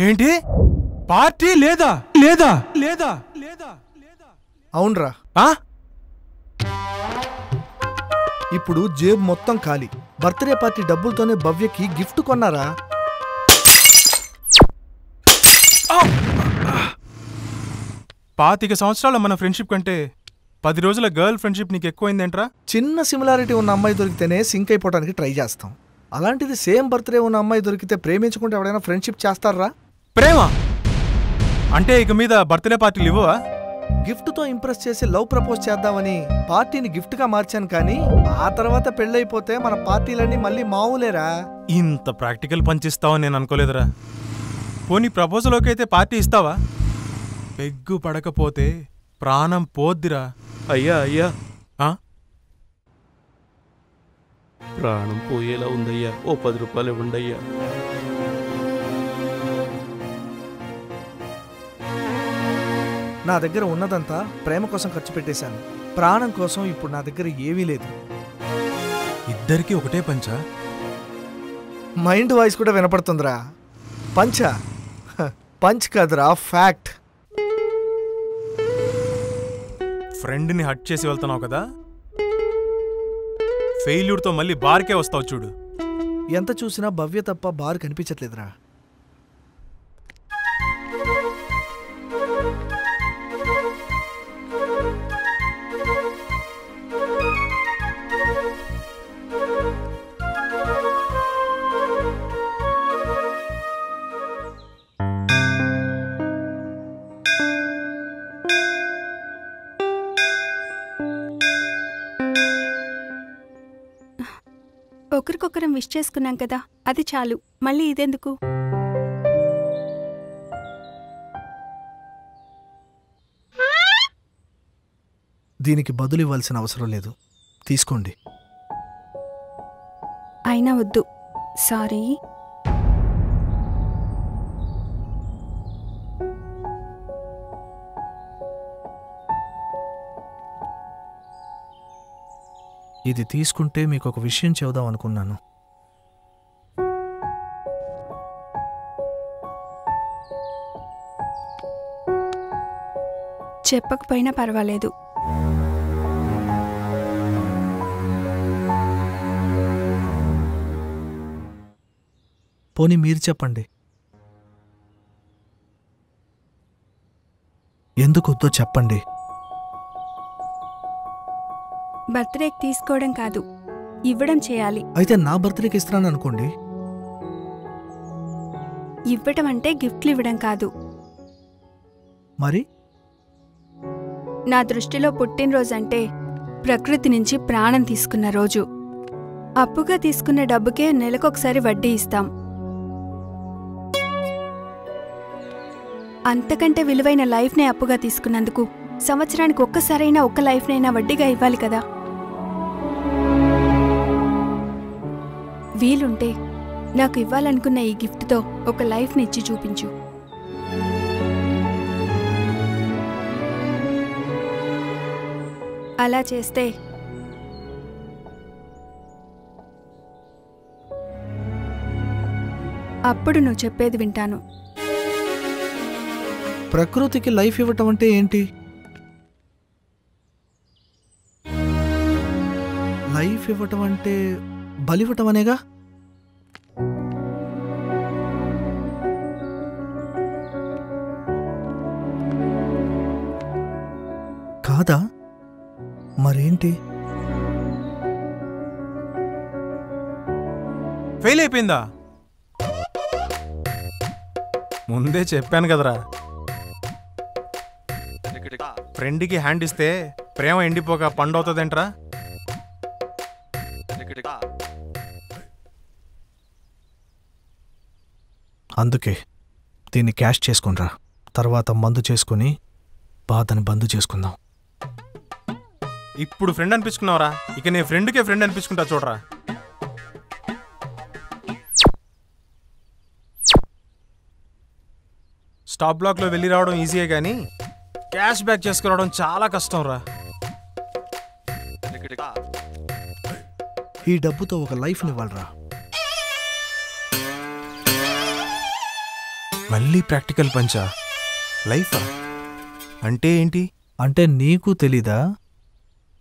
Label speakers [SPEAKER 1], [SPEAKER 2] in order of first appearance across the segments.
[SPEAKER 1] ఏంటి పార్టీ లేదా లేదా లేదా లేదా
[SPEAKER 2] అవునరా. ఇప్పుడు జేబు మొత్తం ఖాళీ. బర్త్డే పార్టీ డబ్బులతోనే భవ్యకి గిఫ్ట్ కొన్నారా?
[SPEAKER 1] 25 సంవత్సరాల మన ఫ్రెండ్షిప్ కంటే 10 రోజుల గర్ల్ ఫ్రెండ్షిప్ నీకు ఎక్కువైందేంట్రా?
[SPEAKER 2] చిన్న సిమిలారిటీ ఉన్న అమ్మాయి దొరికితేనే సింక్ అయిపోవడానికి ట్రై చేస్తాం. అలాంటిది సేమ్ బర్త్డే ఉన్న అమ్మాయి దొరికితే ప్రేమించుకుంటే ఎవడైనా ఫ్రెండ్షిప్ చేస్తారా?
[SPEAKER 1] ప్రేమ అంటే ఇక మీద బర్త్డే పార్టీలు ఇవ్వవా?
[SPEAKER 2] గిఫ్ట్తో ఇంప్రెస్ చేసి లవ్ ప్రపోజ్ చేద్దామని పార్టీని గిఫ్ట్గా మార్చాను, కానీ ఆ తర్వాత పెళ్ళైపోతే మన పార్టీలన్నీ మళ్ళీ మామూలేరా.
[SPEAKER 1] ఇంత ప్రాక్టికల్ పనిచేస్తావని నేను అనుకోలేదురా. పోనీ ప్రపోజల్ ఓకే అయితే పార్టీ ఇస్తావా? పెగ్గు పడకపోతే ప్రాణం పోద్దిరా.
[SPEAKER 3] అయ్యా అయ్యా, ప్రాణం పోయేలా ఉందయ్యా, ఓ 10 రూపాయలు ఇవ్వండి అయ్యా.
[SPEAKER 2] నా దగ్గర ఉన్నదంతా ప్రేమ కోసం ఖర్చు పెట్టేశాను. ప్రాణం కోసం ఇప్పుడు నా దగ్గర ఏమీ లేదు.
[SPEAKER 1] ఇద్దరికి ఒకటే పంచా?
[SPEAKER 2] మైండ్ వాయిస్ కూడా వినపడుతుందిరా. పంచా? పంచ్ కాదురా, ఫ్యాక్ట్.
[SPEAKER 1] ఫ్రెండ్ని హట్ చేసి వెళ్తున్నావు కదా, ఫెయిల్యూర్తో మళ్ళీ బార్కే వస్తావు చూడు.
[SPEAKER 2] ఎంత చూసినా భవ్య తప్ప బార్ కనిపించట్లేదురా.
[SPEAKER 4] ఒకరికొకరం విష్ చేసుకున్నాం కదా, అది చాలు. మళ్ళీ ఇదెందుకు?
[SPEAKER 2] దీనికి బదులు ఇవ్వాల్సిన అవసరం లేదు, తీసుకోండి.
[SPEAKER 4] అయినా వద్దు, సారీ.
[SPEAKER 2] ఇది తీసుకుంటే మీకు ఒక విషయం చెబుదాం అనుకున్నాను.
[SPEAKER 4] చెప్పకపోయినా పర్వాలేదు.
[SPEAKER 2] పోనీ మీరు చెప్పండి. ఎందుకు వద్దో చెప్పండి.
[SPEAKER 4] బర్త్డేకి తీసుకోవడం కాదు, ఇవ్వడం చేయాలి.
[SPEAKER 2] అయితే నా బర్త్డేకి ఇస్తున్నాను అనుకోండి.
[SPEAKER 4] ఇవ్వటం అంటే గిఫ్ట్లు ఇవ్వడం కాదు.
[SPEAKER 2] మరి
[SPEAKER 4] నా దృష్టిలో పుట్టినరోజు అంటే ప్రకృతి నుంచి ప్రాణం తీసుకున్న రోజు. అప్పుగా తీసుకున్న డబ్బుకే నెలకొకసారి వడ్డీ ఇస్తాం. అంతకంటే విలువైన లైఫ్నే అప్పుగా తీసుకున్నందుకు సంవత్సరానికి ఒక్కసారైనా ఒక్క లైఫ్నైనా వడ్డీగా ఇవ్వాలి కదా. వీలుంటే నాకు ఇవ్వాలనుకున్న ఈ గిఫ్ట్తో ఒక లైఫ్ని ఇచ్చి చూపించు. అలా చేస్తే అప్పుడు నువ్వు చెప్పేది వింటాను.
[SPEAKER 2] ప్రకృతికి లైఫ్ ఇవ్వటం అంటే ఏంటి? లైఫ్ ఇవ్వటం అంటే బలివ్వటం అనేగా. కాదా? మరేంటి?
[SPEAKER 1] ఫెయిల్ అయిపోయిందా? ముందే చెప్పాను కదరా, ఫ్రెండ్కి హ్యాండ్ ఇస్తే ప్రేమ ఎండిపోక పండు అవుతుందేంట్రా?
[SPEAKER 2] అందుకే దీన్ని క్యాష్ చేసుకునిరా, తర్వాత మందు చేసుకుని బాధని బంద్ చేసుకుందాం.
[SPEAKER 1] ఇప్పుడు ఫ్రెండ్ అనిపించుకున్నావురా, ఇక నీ ఫ్రెండ్కే ఫ్రెండ్ అనిపించుకుంటా చూడరా. స్టాప్ బ్లాక్లో వెళ్ళి రావడం ఈజీయే కానీ క్యాష్ బ్యాక్ చేసుకురావడం చాలా కష్టం రా.
[SPEAKER 2] ఈ డబ్బుతో ఒక లైఫ్ని ఇవ్వాలరా.
[SPEAKER 1] మళ్ళీ ప్రాక్టికల్ పంచా? లైఫా అంటే ఏంటి?
[SPEAKER 2] అంటే నీకు తెలీదా?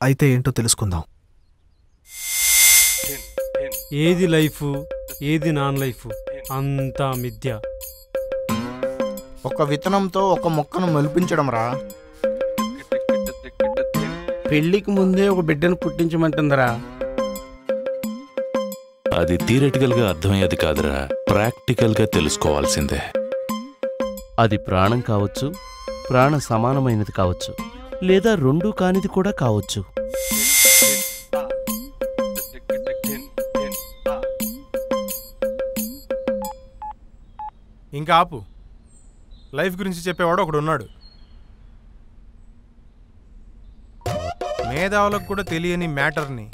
[SPEAKER 2] అయితే ఏంటో తెలుసుకుందాం.
[SPEAKER 5] ఏది లైఫ్ ఏది నాన్ లైఫ్ అంతా మిథ్య.
[SPEAKER 6] ఒక విత్తనంతో ఒక మొక్కను మొలిపించడం రా.
[SPEAKER 3] పెళ్లికి ముందే ఒక బిడ్డను పుట్టించమంటుందిరా.
[SPEAKER 7] అది థియరిటికల్గా అర్థమయ్యేది కాదురా, ప్రాక్టికల్గా తెలుసుకోవాల్సిందే.
[SPEAKER 3] అది ప్రాణం కావచ్చు, ప్రాణ సమానమైనది కావచ్చు, లేదా రెండూ కానిది కూడా కావచ్చు.
[SPEAKER 1] ఇంకా ఆపు. లైఫ్ గురించి చెప్పేవాడు ఒకడు ఉన్నాడు. మేధావులకు కూడా తెలియని మ్యాటర్ని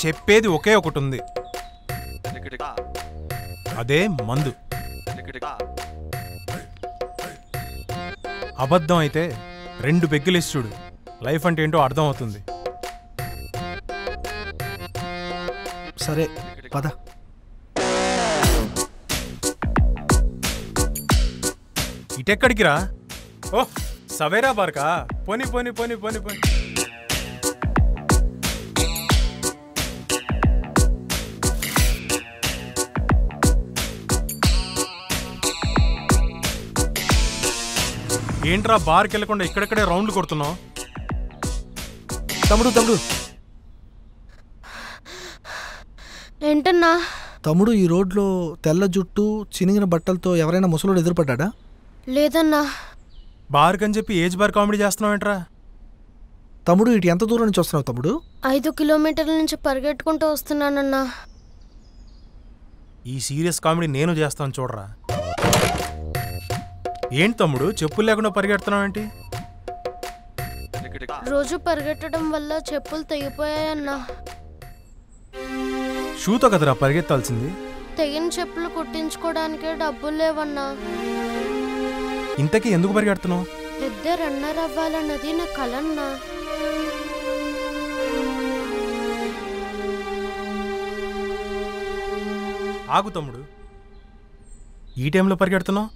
[SPEAKER 1] చెప్పేది ఒకే ఒకటి ఉంది, అదే మందు. అబద్ధం అయితే 2 పెగ్గులేసి చూడు, లైఫ్ అంటే ఏంటో అర్థం అవుతుంది.
[SPEAKER 2] సరే పద.
[SPEAKER 1] ఇటెక్కడికి రా? ఓ సవేరా బార్కా. పోని పోని పోని పోని పోని. ఏంట్రా బార్కి వెళ్ళకుండా ఇక్కడెక్కడే రౌండ్లు కొడుతున్నావు?
[SPEAKER 2] తమ్ముడు తమ్ముడు
[SPEAKER 8] ఏంటన్నా?
[SPEAKER 2] తమ్ముడు, ఈ రోడ్లో తెల్ల జుట్టు చినిగిన బట్టలతో ఎవరైనా ముసలోడు ఎదురుపడ్డా?
[SPEAKER 8] లేదన్నా.
[SPEAKER 1] బార్క్ అని చెప్పి ఏజ్ బార్ కామెడీ చేస్తున్నావు ఏంట్రా?
[SPEAKER 2] తమ్ముడు, ఇటు ఎంత దూరం నుంచి వస్తున్నావు తమ్ముడు?
[SPEAKER 8] 5 కిలోమీటర్ల నుంచి పరిగెట్టుకుంటూ వస్తున్నానన్నా.
[SPEAKER 1] ఈ సీరియస్ కామెడీ నేను చేస్తాను చూడరా. ఏంటి తమ్ముడు చెప్పులు లేకుండా పరిగెడుతున్నావు ఏంటి?
[SPEAKER 8] రోజు పరిగెట్టడం వల్ల చెప్పులు తెగిపోయాయన్నా.
[SPEAKER 1] షూతో కదరా పరిగెత్తాల్సింది.
[SPEAKER 8] తెగిన చెప్పులు కుట్టించుకోవడానికే డబ్బులు లేవన్నా.
[SPEAKER 1] ఇంతకీ ఎందుకు పరిగెడుతున్నావు?
[SPEAKER 8] పెద్ద రన్నర్ అవ్వాలన్నది నా కలన్నా.
[SPEAKER 1] ఆగు తమ్ముడు, ఈ టైంలో పరిగెడుతున్నావు?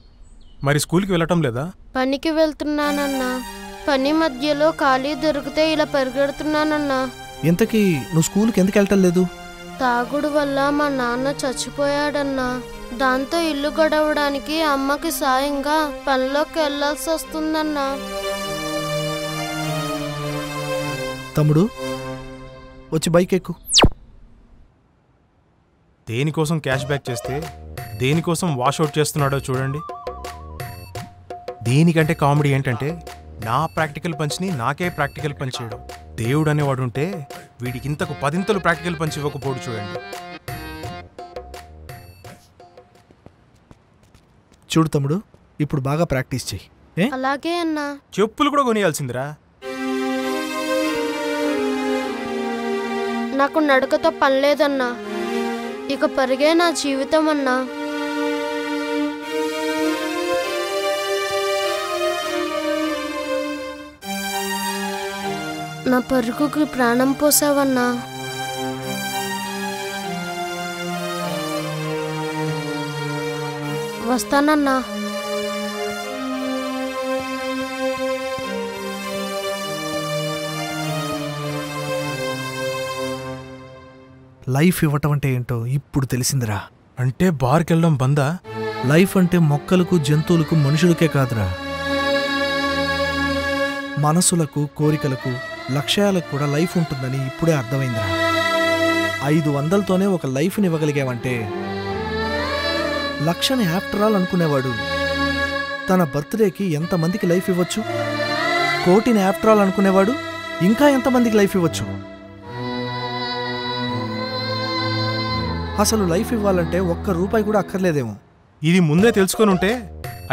[SPEAKER 1] మరి స్కూల్కి వెళ్ళటం లేదా?
[SPEAKER 8] పనికి వెళ్తున్నానన్నా. పని మధ్యలో ఖాళీ దొరికితే ఇలా పరిగెడుతున్నానన్నా.
[SPEAKER 2] ఇంతకీ నువ్వు స్కూల్కి ఎందుకు వెళ్ళటం లేదు?
[SPEAKER 8] తాగుడు వల్ల మా నాన్న చచ్చిపోయాడన్నా. దాంతో ఇల్లు గడవడానికి అమ్మకి సాయంగా పనిలోకి వెళ్లాల్సి వస్తుందన్నా.
[SPEAKER 2] తమ్ముడు వచ్చి బైక్ ఎక్కు.
[SPEAKER 1] దేనికోసం క్యాష్ బ్యాక్ చేస్తే దేనికోసం వాషౌట్ చేస్తున్నాడో చూడండి. దీనికంటే కామెడీ ఏంటంటే నా ప్రాక్టికల్ పంచ్ని నాకే ప్రాక్టికల్ పంచ్ చేయడం. దేవుడు అనేవాడు ఉంటే వీడికి ఇంతకు 10 ప్రాక్టికల్ పంచ్ ఇవ్వకపోడు చూడండి.
[SPEAKER 2] చూడు తమ్ముడు, ఇప్పుడు బాగా ప్రాక్టీస్ చెయ్యి.
[SPEAKER 8] అలాగే అన్నా.
[SPEAKER 1] చెప్పులు కూడా కొనియాల్సిందిరా.
[SPEAKER 8] నాకు నడకతో పని లేదన్నా. ఇక పరిగే నా జీవితం అన్నా. నా పరుగుకి ప్రాణం పోసావన్నా. వస్తానన్నా.
[SPEAKER 2] లైఫ్ ఇవ్వటం అంటే ఏంటో ఇప్పుడు తెలిసిందిరా.
[SPEAKER 1] అంటే బార్కి వెళ్ళడం బందా?
[SPEAKER 2] లైఫ్ అంటే మొక్కలకు, జంతువులకు, మనుషులకే కాదురా, మనసులకు, కోరికలకు, లక్ష్యాలకు కూడా లైఫ్ ఉంటుందని ఇప్పుడే అర్థమైందిరా. 500తోనే ఒక లైఫ్ని ఇవ్వగలిగామంటే లక్షని ఆఫ్టర్ ఆల్ అనుకునేవాడు తన బర్త్డేకి ఎంతమందికి లైఫ్ ఇవ్వచ్చు? కోటిని ఆఫ్టర్ ఆల్ అనుకునేవాడు ఇంకా ఎంతమందికి లైఫ్ ఇవ్వచ్చు? అసలు లైఫ్ ఇవ్వాలంటే ₹1 కూడా అక్కర్లేదేమో.
[SPEAKER 1] ఇది ముందే తెలుసుకొని ఉంటే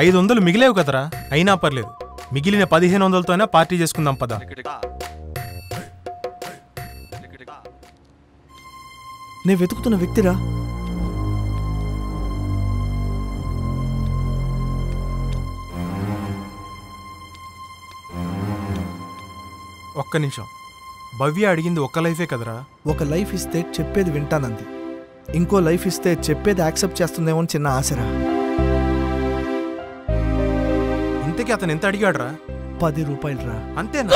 [SPEAKER 1] 500 మిగిలేవు కదరా. అయినా పర్లేదు, మిగిలిన 1500తోనే పార్టీ చేసుకుందాం పద.
[SPEAKER 2] నేను వెతుకుతున్న వ్యక్తిరా.
[SPEAKER 1] ఒక్క నిమిషం, భవ్య అడిగింది ఒక్క లైఫే కదరా.
[SPEAKER 2] ఒక లైఫ్ ఇస్తే చెప్పేది వింటానంది, ఇంకో లైఫ్ ఇస్తే చెప్పేది యాక్సెప్ట్ చేస్తుందేమో అని చిన్న ఆశరా.
[SPEAKER 1] ఇంతకీ అతను ఎంత అడిగాడురా?
[SPEAKER 2] 10 రూపాయలు రా.
[SPEAKER 1] అంతేనా?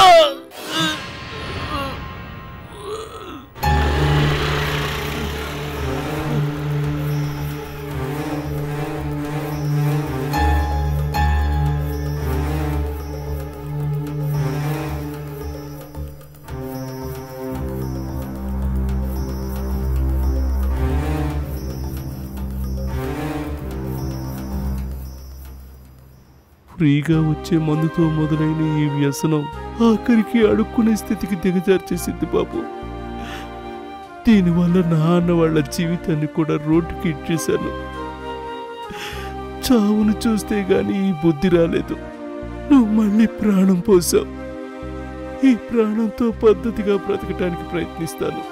[SPEAKER 3] ఫ్రీగా వచ్చే మందుతో మొదలైన ఈ వ్యసనం ఆఖరికి అడుక్కునే స్థితికి దిగజార్చేసింది బాబు. దీనివల్ల నా అన్న వాళ్ళ జీవితాన్ని కూడా రోడ్డుకి ఇచ్చేశాను. చావును చూస్తే గాని ఈ బుద్ధి రాలేదు. నువ్వు మళ్ళీ ప్రాణం పోసావు. ఈ ప్రాణంతో పద్ధతిగా బ్రతకటానికి ప్రయత్నిస్తాను.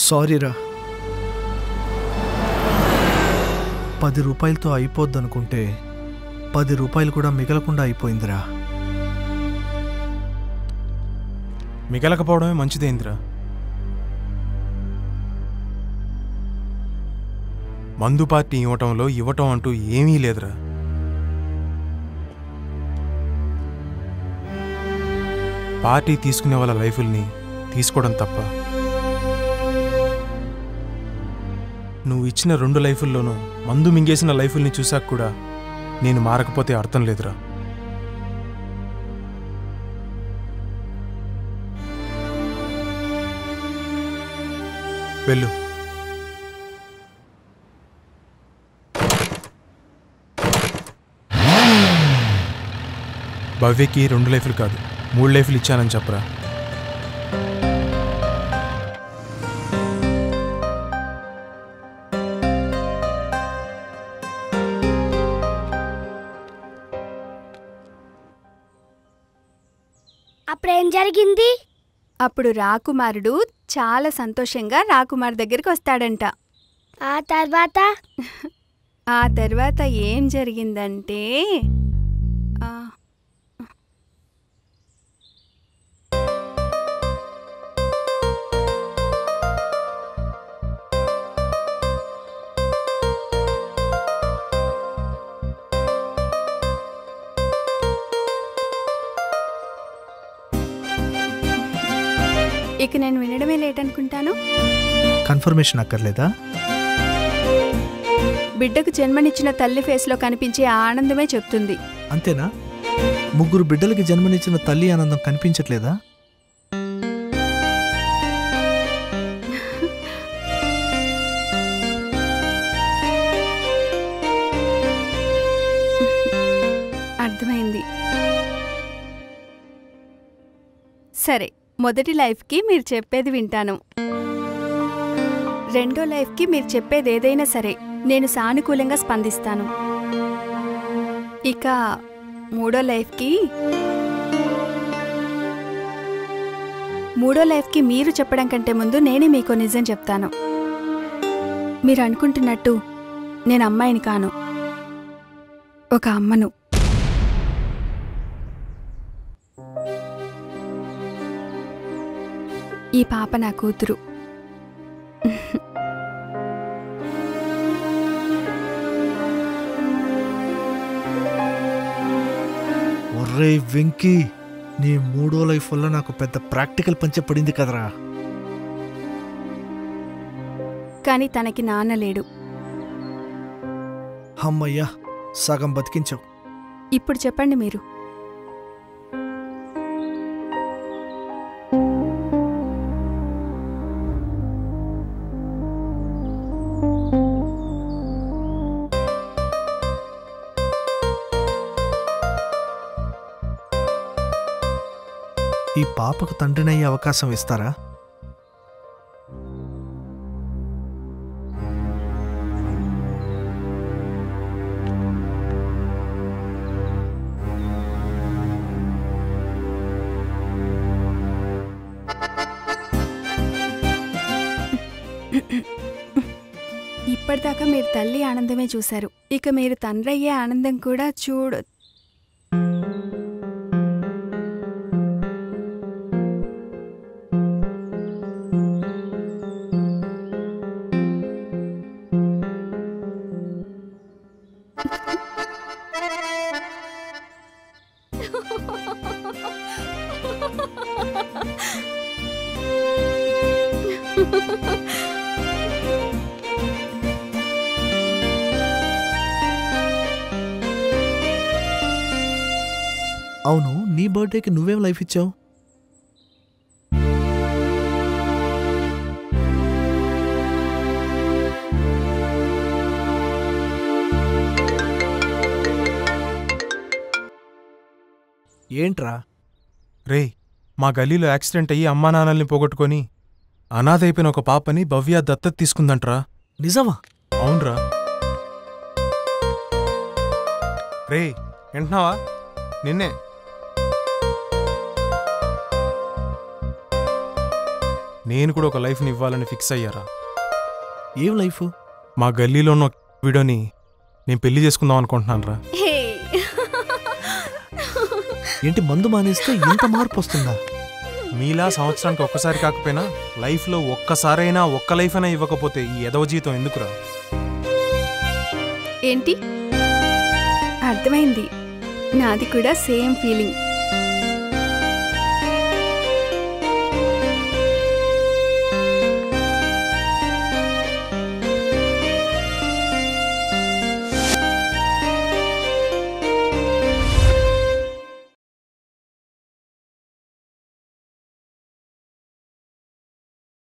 [SPEAKER 2] సారీరా. 10 రూపాయలతో అయిపోద్దనుకుంటే 10 రూపాయలు కూడా మిగలకుండా అయిపోయిందిరా.
[SPEAKER 1] మిగలకపోవడమే మంచిదేంద్రా. మందు పార్టీ ఇవ్వటం అంటూ ఏమీ లేదురా. పార్టీ తీసుకునే వాళ్ళ లైఫుల్ని తీసుకోవడం తప్ప. నువ్వు ఇచ్చిన 2 లైఫుల్లోనూ మందు మింగేసిన లైఫుల్ని చూసాక కూడా నేను మారకపోతే అర్థం లేదురా. వెళ్ళు. భవ్యకి 2 లైఫ్లు కాదు 3 లైఫ్లు ఇచ్చానని చెప్పరా.
[SPEAKER 9] అప్పుడేం జరిగింది?
[SPEAKER 4] అప్పుడు రాకుమారుడు చాలా సంతోషంగా రాకుమార్ దగ్గరికి వస్తాడంట. ఆ తర్వాత ఏం జరిగిందంటే ఇక నేను వినడమే లేట్ అనుకుంటాను.
[SPEAKER 2] కన్ఫర్మేషన్ అక్కర్లేదా?
[SPEAKER 4] బిడ్డకు జన్మనిచ్చిన తల్లి ఫేస్లో కనిపించే ఆనందమే చెప్తుంది.
[SPEAKER 2] అంతేనా? 3 బిడ్డలకి జన్మనిచ్చిన తల్లి ఆనందం కనిపించట్లేదా?
[SPEAKER 4] అర్థమైంది. సరే, మొదటి లైఫ్కి మీరు చెప్పేది వింటాను. 2వ లైఫ్కి మీరు చెప్పేది ఏదైనా సరే నేను సానుకూలంగా స్పందిస్తాను. ఇక 3వ లైఫ్కి మీరు చెప్పడం కంటే ముందు నేనే మీకు నిజం చెప్తాను. మీరు అనుకుంటున్నట్టు నేను అమ్మాయిని కాను, ఒక అమ్మను. ఈ పాప నా కూతురు.
[SPEAKER 2] ఒర్రే వెంకీ, నీ 3వ లైఫ్ వల్ల నాకు పెద్ద ప్రాక్టికల్ పంచె పడింది కదరా.
[SPEAKER 4] కానీ తనకి నాన్న లేడు.
[SPEAKER 2] అమ్మయ్యా, సగం బతికించావు.
[SPEAKER 4] ఇప్పుడు చెప్పండి మీరు.
[SPEAKER 2] ఈ పాపకు తండ్రినయ్యే అవకాశం ఇస్తారా?
[SPEAKER 4] ఇప్పటిదాకా మీరు తల్లి ఆనందమే చూశారు. ఇక మీరు తండ్రి అయ్యే ఆనందం కూడా
[SPEAKER 2] అవును, నీ బర్త్డేకి నువ్వేం లైఫ్ ఇచ్చావు? ఏంట్రా?
[SPEAKER 1] రే, మా గలీలో యాక్సిడెంట్ అయ్యి అమ్మా నాన్నల్ని పోగొట్టుకొని అనాథ అయిపోయిన ఒక పాపని భవ్య దత్తత తీసుకుందంట్రా.
[SPEAKER 2] నిజమా?
[SPEAKER 1] అవునరా. రే, వింటున్నావా? నిన్నే. నేను కూడా ఒక లైఫ్ని ఇవ్వాలని ఫిక్స్ అయ్యారా.
[SPEAKER 2] ఏం లైఫ్?
[SPEAKER 1] మా గల్లీలో ఉన్న వీడియోని నేను పెళ్లి చేసుకుందాం అనుకుంటున్నాను రా.
[SPEAKER 2] ఏంటి, మందు మానేస్తే ఇంత మార్పు వస్తుందా?
[SPEAKER 1] మీలా సంవత్సరానికి ఒక్కసారి కాకపోయినా లైఫ్లో ఒక్కసారైనా ఒక్క లైఫ్ అయినా ఇవ్వకపోతే ఈ ఎదవ జీవితం ఎందుకురా?
[SPEAKER 4] ఏంటి? అర్థమైంది. నాది కూడా సేమ్ ఫీలింగ్.